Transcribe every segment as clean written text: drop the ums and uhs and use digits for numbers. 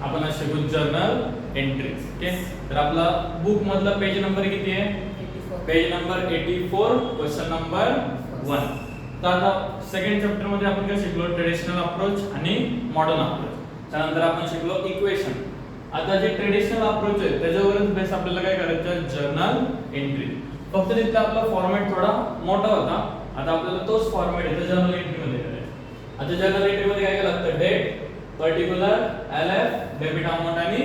आपण आज शिकू जर्नल एंट्रीज. ओके, तर आपला बुक मधला पेज नंबर किती आहे? Page number 84, question number 1. तर आता सेकंड चॅप्टर मध्ये आपण काय शिकलो? ट्रेडिशनल अप्रोच आणि मॉडर्न अप्रोच. त्यानंतर आपण शिकलो इक्वेशन. आता जे ट्रेडिशनल अप्रोच आहे त्याच्यावरच बेस आपल्याला काय करायचं? Journal entry. फक्त तिथला आपला फॉर्मॅट थोडा मोठा होता. आता आपल्याला तोच फॉर्मॅट आहे जर्नल एंट्री मध्ये करायचा. आता जर्नल एंट्री मध्ये काय करायला लागतं? Date, particular, LF, debit amount आणि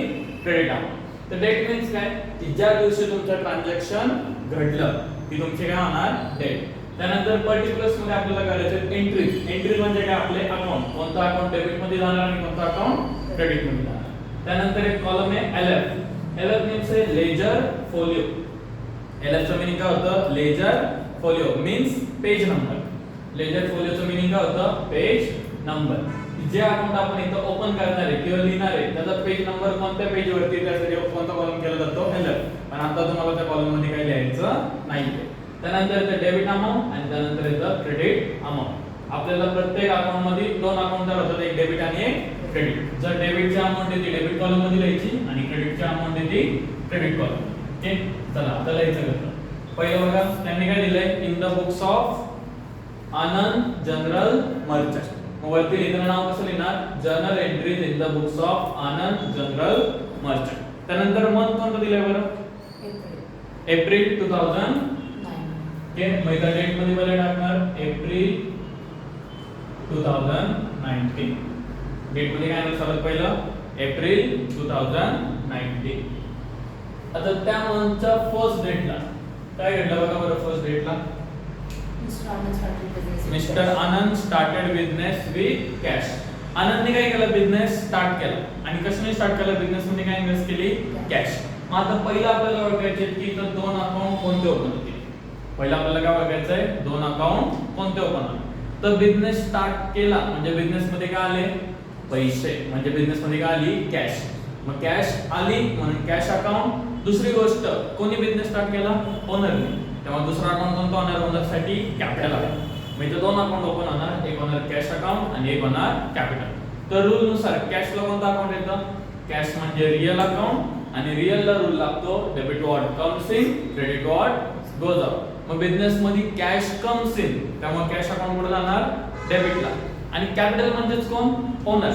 क्रेडिट अमाउंट. तर डेट मीन्स काय? की ज्या दिवशी तुमचं ट्रान्झॅक्शन घडलं ती तुमची काय होणार? डेट. त्यानंतर पर्टिक्युलर्स मध्ये आपल्याला करायचं एंट्रीज. एंट्री म्हणजे काय? आपले अकाउंट, कोणतं अकाउंट डेबिट मध्ये जाणार आणि कोणतं अकाउंट क्रेडिट मध्ये जाणार. त्यानंतर एक कॉलम आहे एलएफ. एलएफ मीन्स आहे लेजर फोलिओ. एलएफ चं मीनिंग काय होतं? Ledger folio means page number. Ledger फोलिओचं मीनिंग काय होतं? Page number. जे अकाउंट आपण इथं ओपन करणार आहे किंवा लिहिणार आहे त्याचा पेज नंबर कोणत्या पेज वरती त्यासाठी कोणता कॉलम केला जातो? एलएफ. पण आता तुम्हाला त्या कॉलम मध्ये काही लिहायचं नाहीये. त्यानंतर येतं डेबिट अमाउंट आणि त्यानंतर येतं क्रेडिट अमाउंट. आपल्याला प्रत्येक अकाउंट मध्ये दोन अकाउंट तयार होतात, एक डेबिट आणि एक क्रेडिट. जर डेबिटची अमाउंट आहे ती डेबिट कॉलम मध्ये लिहायची आणि क्रेडिटची अमाउंट आहे ती क्रेडिट कॉलम. ओके, चला आता लिहायचं कसं? पहिलं बघा त्यांनी काय दिलंय? In the books of Anand general merchant. वरती लिहिताना नाव कसं लिहिणार? Journal entries in the books of Anand general merchant. त्यानंतर मंथ कोणतं दिलंय बरं? एप्रिल 2009. ओके, मग इथं डेट मध्ये बघा टाकणार एप्रिल 2019. डेट मध्ये काय येणार? सर्वात पहिलं एप्रिल 2019. आता त्या मंथच्या फर्स्ट डेटला काय घडलं बघा बरं? फर्स्ट डेटला mister Anand started business with cash. आनंदने काय केलं? बिझनेस स्टार्ट केला. आणि कशाने स्टार्ट केला? बिझनेस मध्ये काय इन्व्हेस्ट केली? कॅश. मग आता पहिला आपल्याला ओळखायचे की इथं दोन अकाउंट कोणते ओपन होते. पहिला आपल्याला काय ओळखायचं आहे? दोन अकाउंट कोणते ओपन होणार. तर बिझनेस स्टार्ट केला म्हणजे बिझनेस मध्ये काय आले? पैसे. म्हणजे बिझनेस मध्ये काय आली? कॅश. मग कॅश आली म्हणून कॅश अकाउंट. दुसरी गोष्ट, कोणी बिझनेस स्टार्ट केला? ओनरने. तेव्हा दुसरा अकाउंट कोणता होणार? ओनरसाठी कॅपिटल आहे. मग इथे दोन अकाउंट ओपन होणार, एक होणार कॅश अकाउंट आणि एक होणार कॅपिटल. तर रूल नुसार कॅशला कोणता अकाउंट येतं? कॅश म्हणजे रिअल अकाउंट आणि रिअलला रूल लागतो debit what comes in, credit what goes out. मग बिझनेस मध्ये कॅश कम्स इन त्यामुळे कॅश अकाउंट कुठे जाणार? डेबिटला. आणि कॅपिटल म्हणजेच कोण? ओनर.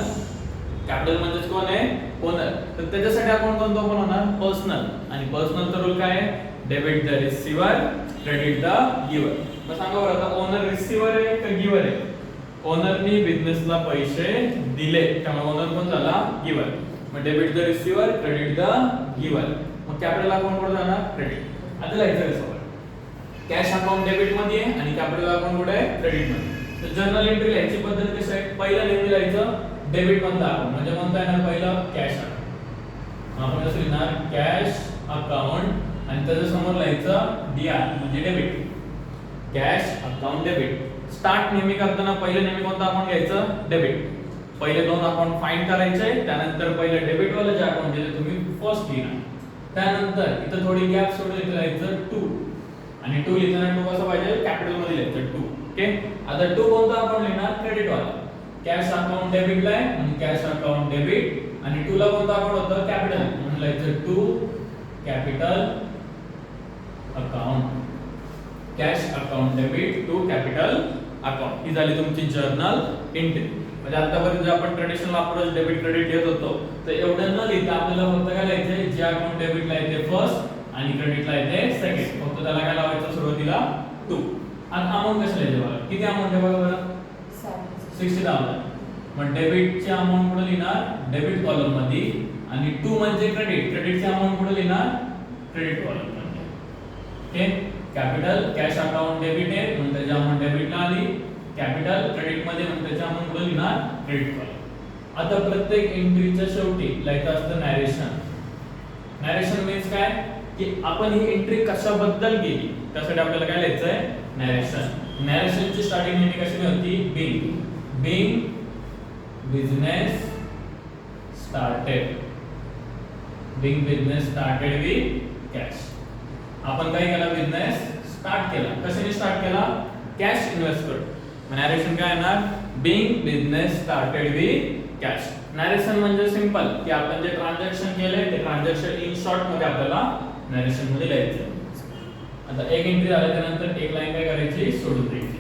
कॅपिटल म्हणजेच कोण आहे? ओनर. तर त्याच्यासाठी अकाउंट कोणतं ओपन होणार? पर्सनल. आणि पर्सनलचा रूल काय आहे? Debit the receiver, credit the गिवर. मग सांगा बरं आता ओनर रिसीवर आहे का गिवर आहे? ओनरनी बिझनेसला पैसे दिले त्यामुळे ओनर कोण झाला? गिवर. मग debit the receiver, credit the गिवर. मग कॅपिटल अकाउंट कुठे जाणार? क्रेडिट. आता लिहायचं कसं? कॅश अकाउंट डेबिट मध्ये आहे आणि कॅपिटल अकाउंट कुठे आहे? क्रेडिट मध्ये. तर जर्नल एंट्री लिहायची पद्धत कशी आहे? पहिला नेहमी लिहायचं डेबिट मधला अकाउंट म्हणजे कोणता येणार? पहिलं कॅश अकाउंट. आपण कसं लिहिणार? कॅश अकाउंट आणि त्याच्या समोर लिहायचं डीआर म्हणजे debit. Cash account debit. Start नेहमी करताना पहिले नेहमी कोणता अकाउंट घ्यायचं? डेबिट. पहिले दोन अकाउंट फाइंड करायचे, त्यानंतर पहिले डेबिट वाले जे अकाउंट जे तुम्ही फर्स्ट लिहिणार. त्यानंतर इथं थोडी गॅप सोडून इथं लिहायचं 2 आणि 2 लिहिताना 2 कसं पाहिजे? कॅपिटल मध्ये लिहायचं 2. ओके, आता 2 कोणता अकाउंट लिहिणार? क्रेडिट वाला. कॅश अकाउंट डेबिटला आहे म्हणून कॅश अकाउंट डेबिट आणि 2 ला कोणता अकाउंट होतं? कॅपिटल म्हणून लिहायचं 2 capital account. Cash account debit to capital account. ही झाली तुमची जर्नल एंट्री. म्हणजे आतापर्यंत जे आपण ट्रेडिशनल अप्रोच डेबिट क्रेडिट घेत होतो तर एवढं न लिहिता आपल्याला फक्त काय लिहायचंय? जे अकाउंट डेबिटला येते फर्स्ट आणि क्रेडिटला येते सेकंड. फक्त त्याला काय लावायचं? सुरुवातीला 2. आता अमाउंट कसं लिहायचं बघा? किती अमाउंट आहे बघा बरं? 60,000. मग डेबिटची अमाउंट कुठे लिहिणार? डेबिट कॉलम मध्ये. आणि 2 म्हणजे क्रेडिट. क्रेडिटची अमाउंट कुठे लिहिणार? क्रेडिट कॉलम मध्ये. Okay, capital cash account debit आहे म्हणून त्याची अमाउंट डेबिटला आली. कॅपिटल क्रेडिट मध्ये म्हणून त्याची अमाउंट कुठे लिहिणार? Credit column. आता प्रत्येक एंट्रीच्या शेवटी लिहायचं असतं नॅरेशन. नॅरेशन मीन्स काय? की आपण ही एंट्री कशाबद्दल केली त्यासाठी आपल्याला काय लिहायचंय? नॅरेशन. नॅरेशनची स्टार्टिंग नेहमी कशी होती? Being. Being business started. Being business started with cash. आपण काय केला? बिझनेस स्टार्ट केला. कशाने स्टार्ट केला? कॅश इन्व्हेस्ट करून. नॅरेशन काय येणार? Being business started with cash. Narration म्हणजे सिंपल की आपण जे ट्रान्झॅक्शन केले ते ट्रान्झॅक्शन इन शॉर्ट मध्ये आपल्याला नॅरेशन मध्ये लिहायचं. आता एक एंट्री झाल्यानंतर एक लाईन काय करायची, सोडून द्यायची.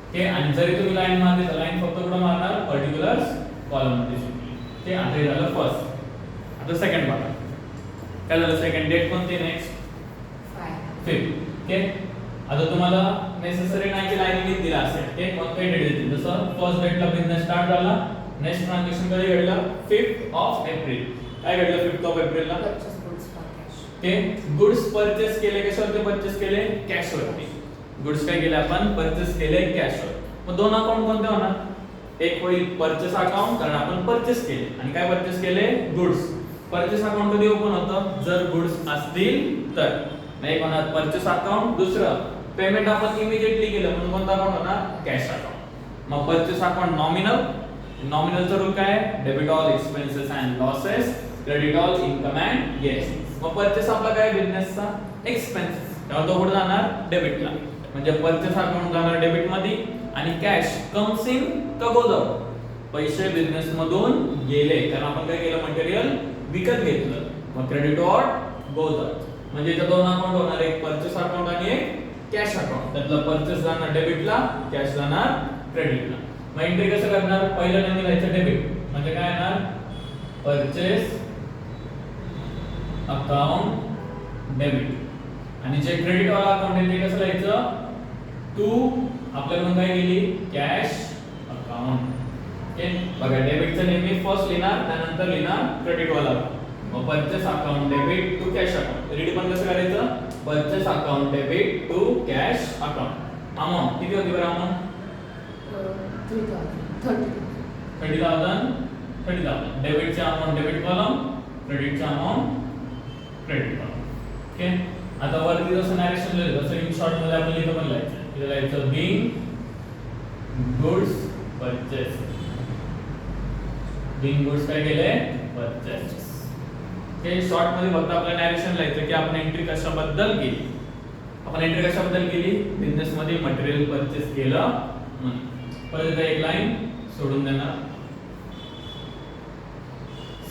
ओके, आणि जरी तुम्ही लाईन मारली तर लाईन फक्त कुठं मारणार, पर्टिक्युलर कॉलम मध्ये सुटली. ओके, आता हे झालं फर्स्ट. आता सेकंड बघा काय झालं. सेकंड डेट कोणती, नेक्स्ट 5. ओके, आता तुम्हाला नेसेसरी नाही की लाईन दिला असेल. ओके, मग काही डेट देतील. जसं फर्स्ट डेटला बिझनेस स्टार्ट झाला, नेक्स्ट ट्रान्झॅक्शन कधी घडलं, 5th ऑफ एप्रिल. काय घडलं 5th ऑफ एप्रिलला, ओके, गुड्स परचेस केले. कशावरती परचेस केले, कॅशवरती. गुड्स काय केले आपण, परचेस केले कॅशवर. मग दोन अकाउंट कोणते होणार, एक होईल परचेस अकाउंट कारण आपण परचेस केले, आणि काय परचेस केले, गुड्स. परचेस अकाउंट कधी ओपन होतं, जर गुड्स असतील तर. नाही होणार परचेस अकाउंट. दुसरं पेमेंट आपण इमिडिएटली केलं म्हणून कोणता अकाउंट होणार, कॅश अकाउंट. मग परचेस अकाउंट नॉमिनल. नॉमिनलचा रूल काय, debit all expenses and losses, credit all income and gains. मग परचेस आपला काय, बिझनेसचा एक्सपेन्स, तेव्हा तो कुठे जाणार, डेबिटला. म्हणजे परचेस अकाउंट जाणार डेबिट मध्ये, आणि कॅश कम्स इन का गोज आउट, पैसे बिझनेस मधून गेले कारण आपण काय केलं, मटेरियल विकत घेतलं. मग क्रेडिट ऑट गोज आउट. म्हणजे इथे दोन अकाउंट होणार, एक परचेस अकाउंट आणि एक कॅश अकाउंट. त्यातलं परचेस जाणार डेबिटला, कॅश जाणार क्रेडिटला. मग एंट्री कसं करणार, पहिलं नेहमी लिहायचं डेबिट. म्हणजे काय येणार, परचेस अकाउंट डेबिट. आणि जे क्रेडिट वाला अकाउंट आहे ते कसं लिहायचं, टू आपल्याकडून काय गेली, कॅश अकाउंट. ओके, बघा डेबिटचं नेहमी फर्स्ट लिहिणार, त्यानंतर लिहिणार क्रेडिट वाला. मग purchase account debit to cash account. Read पण कसं करायचं, purchase account debit to cash account. Amount किती होती बरं, अमाउंट 30,000. डेबिटचे अमाउंट डेबिट कॉलम, क्रेडिटचे अमाउंट क्रेडिट कॉलम. ओके, आता वरती जसं नॅरेशन लिहिलं तसं इन शॉर्ट मध्ये आपण लिहिलं पण लिहायचं. इथे लिहायचं Bing goods purchase. Bing goods काय केले, परचेस. ओके, शॉर्ट मध्ये फक्त आपल्याला नॅरेशन लिहायचं की आपण एंट्री कशाबद्दल केली. आपण एंट्री कशाबद्दल केली, बिझनेस मध्ये मटेरियल परचेस केलं म्हणून. परत एक लाईन सोडून देणार.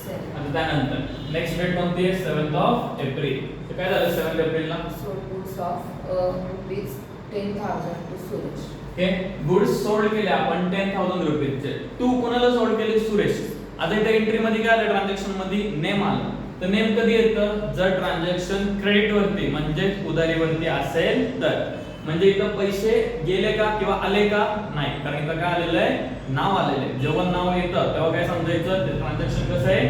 आता त्यानंतर नेक्स्ट डेट कोणती आहे, 7th ऑफ एप्रिल. तर काय झालं 7th एप्रिलला, goods of rupees 10,000 to Suresh. Okay, goods sold केले आपण 10,000 रुपीजचे. तू कोणाला सोल्ड केले, सुरेश. आता इथे एंट्री मध्ये काय आलं, ट्रान्झॅक्शन मध्ये नेम आलं. तर नेम कधी येतं, जर ट्रान्झॅक्शन क्रेडिट वरती म्हणजे उधारीवरती असेल तर. म्हणजे इथं पैसे गेले का किंवा आले का, नाही, कारण इथं काय आलेलं आहे, नाव आलेलं आहे. जेव्हा नाव येतं तेव्हा काय समजायचं, ते ट्रान्झॅक्शन कसं आहे,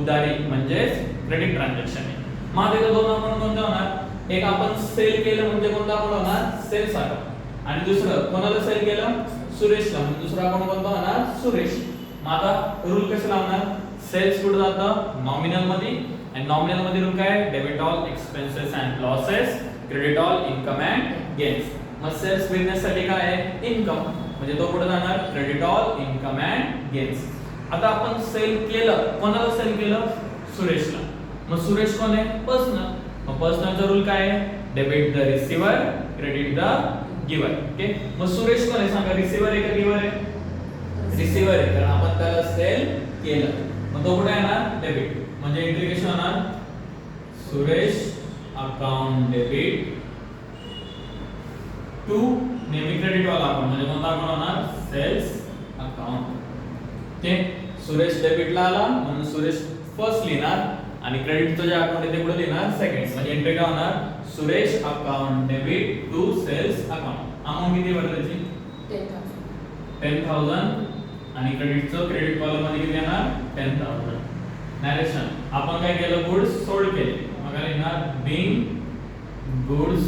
उधारी म्हणजे क्रेडिट ट्रान्झॅक्शन आहे. मग इथं दोन अकाउंट कोणते होणार, एक आपण सेल केलं म्हणजे कोणता अकाउंट होणार, सेल्स अकाउंट. आणि दुसरं कोणाला सेल केलं, सुरेशला, म्हणजे दुसरा अकाउंट कोणता होणार, सुरेश. मग आता रूल कसे लावणार, सेल्स कुठे जातं, नॉमिनल मध्ये. आणि नॉमिनल मध्ये रूल काय, debit all expenses and losses, credit all income and gains. मग सेल्स बिझनेस साठी काय आहे, इन्कम, म्हणजे तो कुठे जाणार, credit all income and gains. आता आपण सेल केलं, कोणाला सेल केलं, सुरेशला. मग सुरेश कोण आहे, पर्सनल. मग पर्सनलचा रूल काय आहे, debit the receiver, credit the गिवर. ओके, मग सुरेश कोण आहे सांगा, रिसीवर आहे का गिवर आहे, रिसीवर आहे कारण आपण त्याला सेल केलं. मग तो कुठे येणार, डेबिट. म्हणजे एंट्री कशी होणार, सुरेश अकाउंट डेबिट टू नेहमी क्रेडिट वाला अकाउंट, म्हणजे कोणता अकाउंट होणार, सेल्स अकाउंट. ओके, सुरेश डेबिटला आला म्हणून सुरेश फर्स्ट लिहिणार, आणि क्रेडिटचं जे अकाउंट आहे ते पुढे लिहिणार सेकंड. म्हणजे एंट्री काय होणार, Suresh account debit to sales account. Amount किती भरायची, 10,000. आणि क्रेडिटचं क्रेडिट कॉलम मध्ये किती येणार, 10,000. नॅरेशन आपण काय केलं, गुड्स सोल्ड केले. मग काय लिहिणार, बिंग गुड्स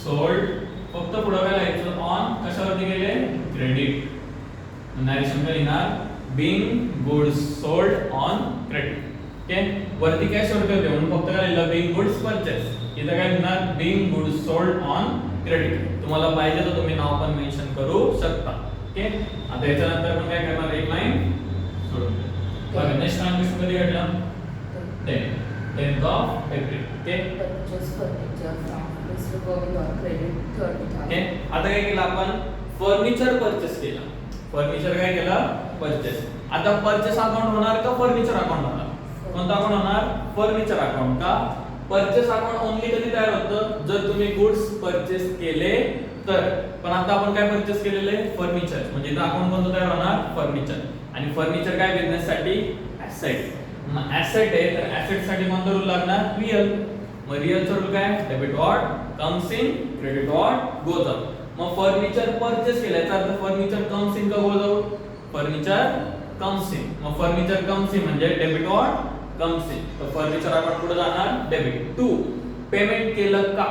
सोल्ड. फक्त पुढे काय लिहायचं, ऑन कशावरती गेले, क्रेडिट. नॅरेशन काय लिहिणार, Bing goods sold on credit. Okay, वरती कॅश वर ठेवले म्हणून फक्त काय लिहिलं, बिंग गुड्स परचेस. इथं काय लिहिणार, Bing goods sold on credit. तुम्हाला पाहिजे तर तुम्ही नाव पण मेन्शन करू शकता. ओके, आता याच्यानंतर आपण काय करणार, एक लाईन सोडून द्या. बघा नेक्स्ट ट्रान्झॅक्शन कधी घडलं, 10th of April. Okay, purchase furniture from mister Govind on credit 30,000. Okay, आता काय केलं आपण, फर्निचर परचेस केलं. फर्निचर काय केलं, परचेस. आता परचेस अकाउंट होणार का फर्निचर अकाउंट होणार? कोणता अकाउंट होणार? Furniture account. का? परचेस अकाउंट ओनली कधी तयार होतं जर तुम्ही गुड्स परचेस केले तर. पण आता आपण काय परचेस केलेले? फर्निचर. म्हणजे इथं अकाउंट कोणतं तयार होणार? फर्निचर. आणि फर्निचर काय बिझनेस साठी? ऍसेट. मग ऍसेट आहे तर ऍसेट साठी कोणता रूल लागणार? रियल. मग रियलचा रूल काय? Debit what comes in, credit what goes out. मग फर्निचर परचेस केल्याचा अर्थ फर्निचर कम्स इन का goes out? Furniture comes in. मग फर्निचर कम्स इन म्हणजे डेबिट व्हॉट कम्स इन. तर फर्निचर अकाउंट पुढे जाणार डेबिट. 2 पेमेंट केलं का?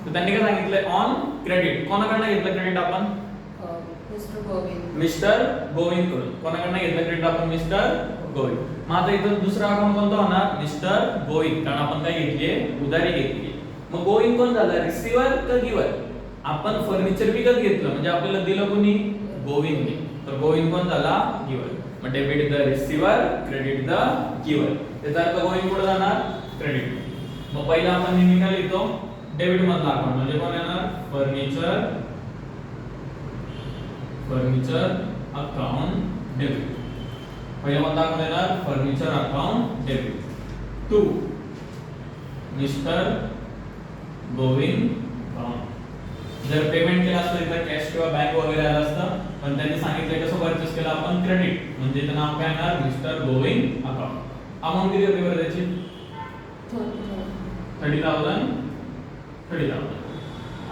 तर त्यांनी काय सांगितलंय? On credit. कोणाकडनं घेतलं क्रेडिट आपण? मिस्टर गोविंद. मिस्टर गोविंद कडून. कोणाकडनं घेतलं क्रेडिट आपण? मिस्टर गोविंद. मग आता इथं दुसरा अकाउंट कोणता होणार? मिस्टर गोविंद. कारण आपण काय घेतलीये? उधारी घेतली. मग गोविंद कोण झाला? रिसिव्हर का गिव्हर? आपण फर्निचर विकत घेतलं म्हणजे आपल्याला दिलं कोणी? गोविंदने. तर गोविंद कोण झाला? गिव्हर. मग debit the receiver, credit the giver. त्याचा अर्थ गोविंद पुढे जाणार क्रेडिट. मग पहिला आपण नेहमी काय लिहितो? डेबिट मधला अकाउंट म्हणजे कोण येणार? Furniture account debit. पहिला कोणता अकाउंट येणार? Furniture account debit. 2 mister Govind account. जर पेमेंट केलं असतं तर कॅश किंवा बँक वगैरे आलं असतं पण त्यांनी सांगितलं कसं परचेस केलं आपण? क्रेडिट. म्हणजे इथं नाव काय येणार? Mister Govind account. अमाउंट किती होती बरं त्याची? 30,000.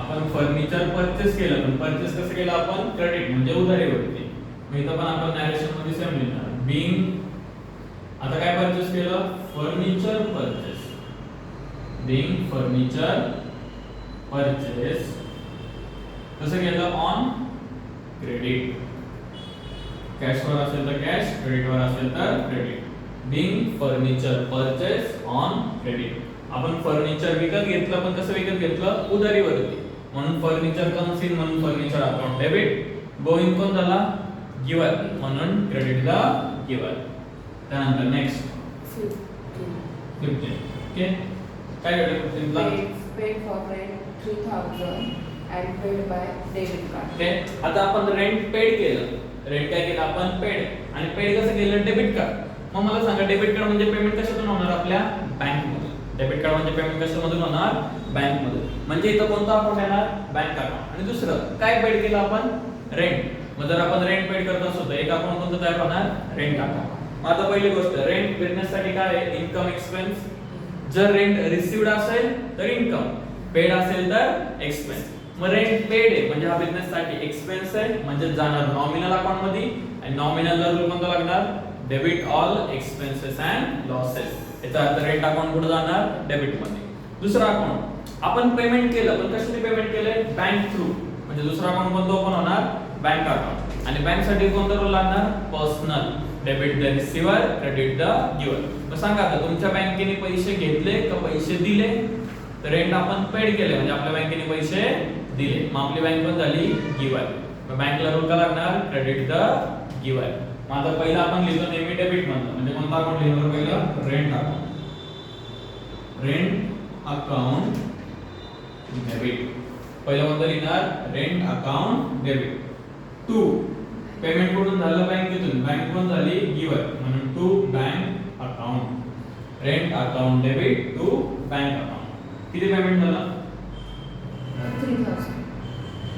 आपण फर्निचर परचेस केलं पण परचेस कसं केलं आपण? क्रेडिट म्हणजे उधारीवरती. मग इथं पण आपण नॅरेशन मध्ये सेम लिहिणार. बीइंग आता काय परचेस केलं? Furniture purchase. Being furniture purchase कसं केलं? On credit. कॅश वर असेल तर कॅश, क्रेडिट वर असेल तर credit. Being furniture purchase on credit. आपण फर्निचर विकत घेतलं पण कसं विकत घेतलं? उधारीवरती. म्हणून फर्निचर कम्स इन म्हणून फर्निचर अकाउंट डेबिट. गोविंद कोण झाला? गिव्हर म्हणून क्रेडिट द गिव्हर. त्यानंतर नेक्स्ट 15. ओके काय घडलं 15 ला? Paid for rent 3000 and paid by debit card. Okay आता आपण रेंट पेड केलं. रेंट काय केलं आपण? पेड. आणि पेड कसं केलं? Debit card. मग मला सांगा डेबिट कार्ड म्हणजे पेमेंट कशातून होणार? आपल्या बँक मधून. डेबिट कार्ड म्हणजे पेमेंट कशामधून होणार? बँक मधून. म्हणजे इथं कोणता अकाउंट येणार? Bank account. आणि दुसरं काय पेड केलं आपण? रेंट. मग जर आपण रेंट पेड करत असतो तर एक अकाउंट कोणतं तयार होणार? Rent account. मग आता पहिली गोष्ट रेंट बिझनेस साठी काय आहे? Income expense. जर रेंट रिसीव्ड असेल तर इन्कम, पेड असेल तर एक्सपेन्स. मग रेंट पेड आहे म्हणजे हा बिझनेस साठी एक्सपेन्स आहे म्हणजे जाणार नॉमिनल अकाउंट मध्ये. आणि नॉमिनल ला रूल कोणता लागणार? Debit all expenses and losses. याचा अर्थ रेंट अकाउंट कुठे जाणार? डेबिट मध्ये. दुसरा अकाउंट आपण पेमेंट केलं पण कशाने पेमेंट केलंय? Bank through. म्हणजे दुसरा अकाउंट कोणतं ओपन होणार? Bank account. आणि बँक साठी कोणता रूल लागणार? Personal. Debit the receiver, credit the giver. मग सांगा आता तुमच्या बँकेने पैसे घेतले का पैसे दिले? तर रेंट आपण पेड केले म्हणजे आपल्या बँकेने पैसे दिले. मग आपली बँक पण झाली गिव्हर. मग बँकला रूल का लागणार? Credit the giver. मग आता पहिला आपण लिहितो नेहमी डेबिट मधलं म्हणजे कोणता अकाउंट लिहिणार? पहिलं rent account. Rent account debit. पहिलं कोणतं लिहिणार? Rent account debit. 2 पेमेंट कुठून झालं? बँकेतून. बँक कोण झाली? गिव्हर म्हणून 2 bank account. Rent account debit 2 bank account. किती पेमेंट झालं?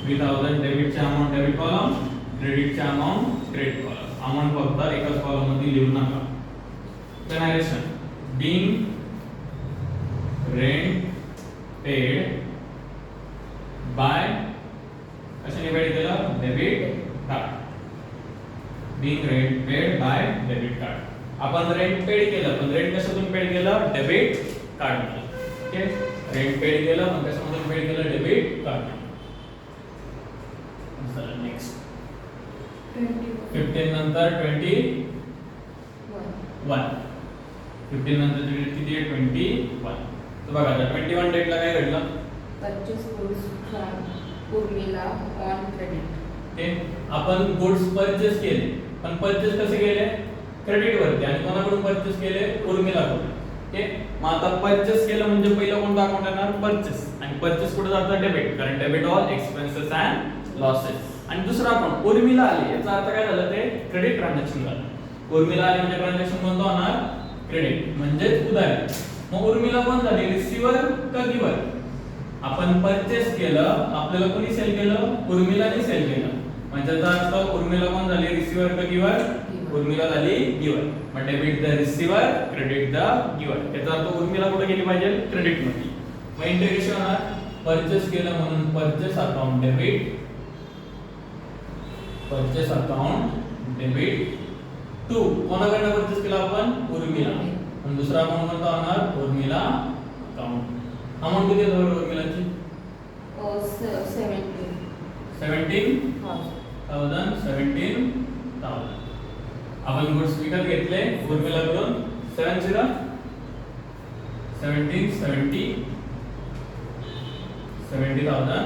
3000 डेबिटचे अमाउंट डेबिट कॉलम, क्रेडिटचे अमाउंट क्रेडिट कॉलम. अमाउंट फक्त एकाच कॉलम मध्ये लिहू नका. Narration being rent paid by कशाने पेड केलं? Debit card. Being rent paid by debit card. आपण रेंट पेड केलं पण रेंट कशातून पेड केलं? Debit card. Okay rent paid केलं पण कशामधून पेड केलं? Debit card. नेक्स्ट 15 नंतर 21. 15 नंतर किती आहे? 21. तर बघा आता 21 डेटला काय घडलं? Purchase goods from Urmila on credit. Okay आपण गुड्स परचेस केले पण परचेस कसे केले? क्रेडिट वरती. आणि कोणाकडून परचेस केले? उर्मिलाकडून. ओके मग आता परचेस केलं म्हणजे पहिला कोणता अकाउंट येणार? परचेस. आणि परचेस कुठे जातं? डेबिट. कारण debit all expenses and losses. आणि दुसरा अकाउंट उर्मिला आली, याचा अर्थ काय झालं, ते क्रेडिट ट्रान्झॅक्शन झालं. उर्मिला आली म्हणजे ट्रान्झॅक्शन कोणतं होणार, क्रेडिट म्हणजेच उधारी. मग उर्मिला कोण झाली, रिसिव्हर का गिव्हर? आपण परचेस केलं, आपल्याला कोणी सेल केलं, उर्मिलाने सेल केलं, म्हणजे त्याचा अर्थ उर्मिला कोण झाली, रिसिव्हर का गिव्हर? उर्मिला झाली गिव्हर. मग debit the receiver, credit the giver. याचा अर्थ उर्मिला कुठे गेली पाहिजे, क्रेडिट मध्ये. मग इंटिग्रेशन होणार, परचेस केलं म्हणून purchase account debit, purchase account debit to कोणाकडनं परचेस केला आपण, उर्मिला. आणि दुसरा अकाउंट कोणता होणार, उर्मिला अकाउंट. अमाउंट किती आहे उर्मिलाची, 17,000. आपण गुड्स विकत घेतले उर्मिलाकडून 70 70 70,000.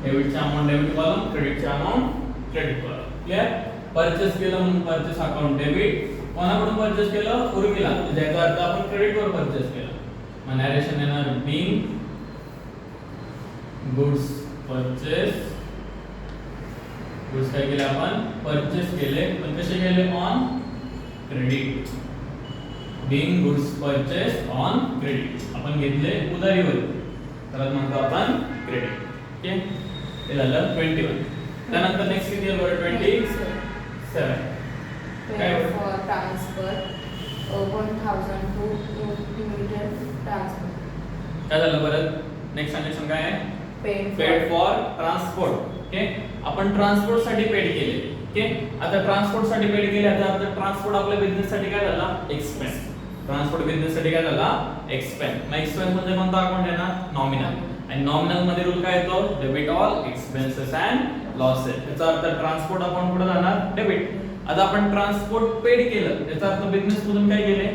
डेबिटचे अमाउंट डेबिट कॉलम, क्रेडिटचे amount credit column. Clear? Purchase केलं म्हणून परचेस अकाउंट डेबिट. कोणाकडून परचेस केलं, उर्मिला, ज्याचा अर्थ आपण क्रेडिट वर परचेस केलं. मग नरेशन येणार, बीइंग गुड्स परचेस. गुड्स काय केले आपण, परचेस केले, पण कसे केले, on credit. Being goods purchase on credit, आपण घेतले उधारीवर, त्याला म्हणतो आपण क्रेडिट. ओके, हे झालं 21. त्यानंतर नेक्स्ट किती आहे बरं, 27. Paid for transfer 1,000 to immediate transfer. काय झालं बरं, नेक्स्ट ट्रान्झॅक्शन काय आहे, पेड फॉर ट्रान्सपोर्ट. ओके, आपण ट्रान्सपोर्ट साठी पेड केले. ओके, आता ट्रान्सपोर्ट साठी पेड केले, आता ट्रान्सपोर्ट आपल्या बिझनेस साठी काय झाला, एक्सपेन्स. ट्रान्सपोर्ट बिझनेस साठी काय झाला, एक्सपेन्स. मग एक्सपेन्स म्हणजे कोणता अकाउंट आहे ना, नॉमिनल. आणि नॉमिनल मध्ये रूल काय येतो, debit all expenses and losses. याचा अर्थ ट्रान्सपोर्ट अकाउंट कुठे जाणार, डेबिट. आता आपण ट्रान्सपोर्ट पेड केलं, याचा अर्थ बिझनेस मधून काय केले,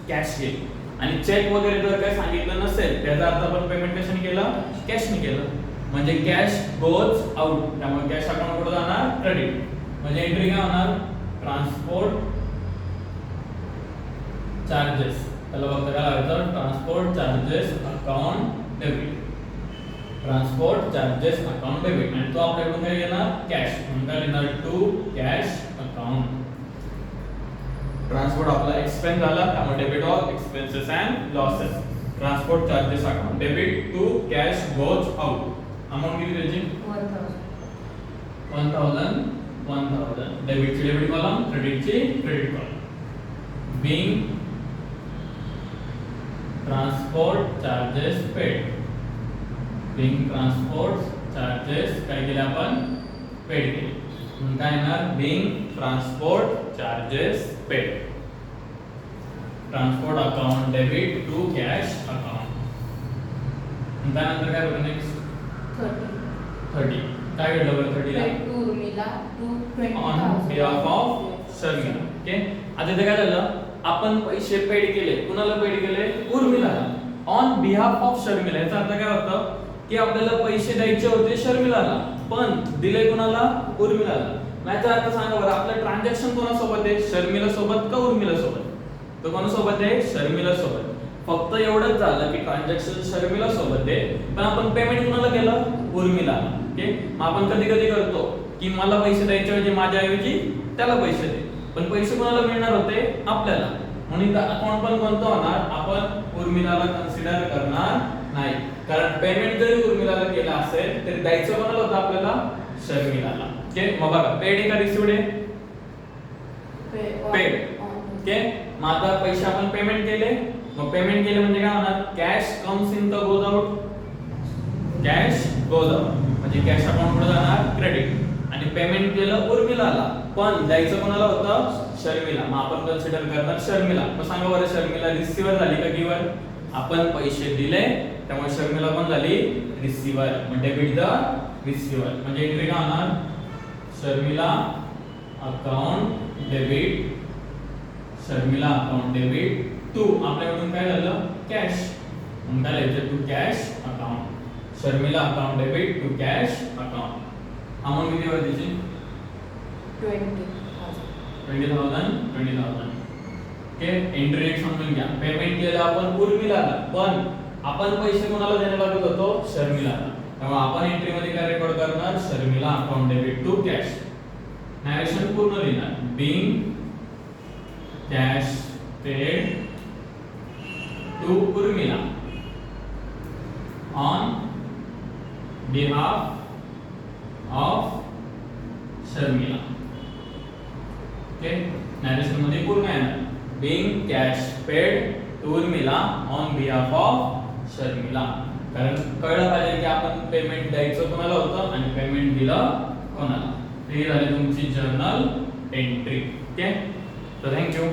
कॅश गेली. आणि चेक वगैरे जर काय सांगितलं नसेल, त्याचा अर्थ आपण पेमेंट कशाने केलं, कॅशने केलं, म्हणजे कॅश गोज आउट. त्यामुळे कॅश अकाउंट कुठे जाणार, क्रेडिट. म्हणजे एंट्री काय होणार, ट्रान्सपोर्ट चार्जेस. त्याला बघता काय लावायचं, transport charges account debit. Transport charges account debit. आणि तो आपल्याकडून काय घेणार, कॅश. म्हणून काय लिहिणार, टू कॅश अकाउंट. ट्रान्सपोर्ट आपला एक्सपेन्स झाला, त्यामुळे debit all expenses and losses. Transport charges account debit to cash goes out. Amount किती द्यायची, 1,000. डेबिटची डेबिट कॉलम, क्रेडिटची credit column. Being transport charges paid. Being transport charges काय केले आपण, पेड केले. म्हणून काय येणार, being transport charges paid. Transport account debit to cash account. त्यानंतर काय बघा, नेक्स्ट 30. काय घडलं बरं 30 ला, Paid to Urmila to on 20,000. Behalf of Sharmila. Okay, आता इथे काय झालं, आपण पैसे पेड केले, कुणाला पेड केले, उर्मिलाला, ऑन बिहाफ ऑफ शर्मिला. याचा अर्थ काय होतं की आपल्याला पैसे द्यायचे होते शर्मिलाला, पण दिले कुणाला, उर्मिलाला. याचा अर्थ सांगा बरं, आपलं ट्रान्झॅक्शन कोणासोबत आहे, शर्मिला सोबत का उर्मिला सोबत? तर कोणासोबत आहे, शर्मिला सोबत. फक्त एवढंच झालं की ट्रान्झॅक्शन शर्मिला सोबत आहे, पण आपण पेमेंट कुणाला केलं, उर्मिलाला. ओके, मग आपण कधी कधी करतो की मला पैसे द्यायचे ऐवजी माझ्या ऐवजी त्याला पैसे दे, पण पैसे कोणाला मिळणार होते, आपल्याला. म्हणून अकाउंट पण कोणतं होणार, आपण उर्मिलाला कन्सिडर करणार नाही, कारण पेमेंट जरी उर्मिलाला केलं असेल तरी द्यायचं कोणाला होतं, आपल्याला शर्मिलाला. ओके, मग बघा, पेड आहे का रिसिव्ड आहे, पेड. ओके, मग आता पैसे आपण पेमेंट केले, मग पेमेंट केले म्हणजे काय होणार, cash comes in the goes out. Cash goes out म्हणजे कॅश अकाउंट कडे जाणार, क्रेडिट. आणि पेमेंट केलं उर्मिलाला, पण द्यायचं कोणाला होतं, शर्मिला. मग आपण कन्सिडर करणार शर्मिला. मग सांगा बरं, शर्मिला रिसिव्हर झाली का गिव्हर? आपण पैसे दिले, त्यामुळे शर्मिला पण झाली रिसिव्हर. मग डेबिट द रिसिव्हर म्हणजे एंट्री काय होणार, Sharmila account debit. Sharmila account debit to आपल्याकडून काय झालं, कॅश. मग काय लिहायचं, to cash account. Sharmila account debit to cash account. Amount किती होती त्याची, 20,000. ओके, एंट्री रेट समजून घ्या. पेमेंट केलं आपण उर्मिलाला, पण आपण पैसे कोणाला देण्याला लागत होतो, शर्मिलाला. तेव्हा आपण एंट्री मध्ये काय रेकॉर्ड करणार, Sharmila account debit to cash. Narration पूर्ण लिहिणार, being cash paid to Urmila on behalf of Sharmila. Okay, narration मध्ये पूर्ण येणार, being cash paid to Urmila on behalf of Sharmila. कारण कळलं पाहिजे की आपण पेमेंट द्यायचं कोणाला होतं आणि पेमेंट दिलं कोणाला. ही झाली तुमची जर्नल एंट्री. ओके, तर थँक्यू.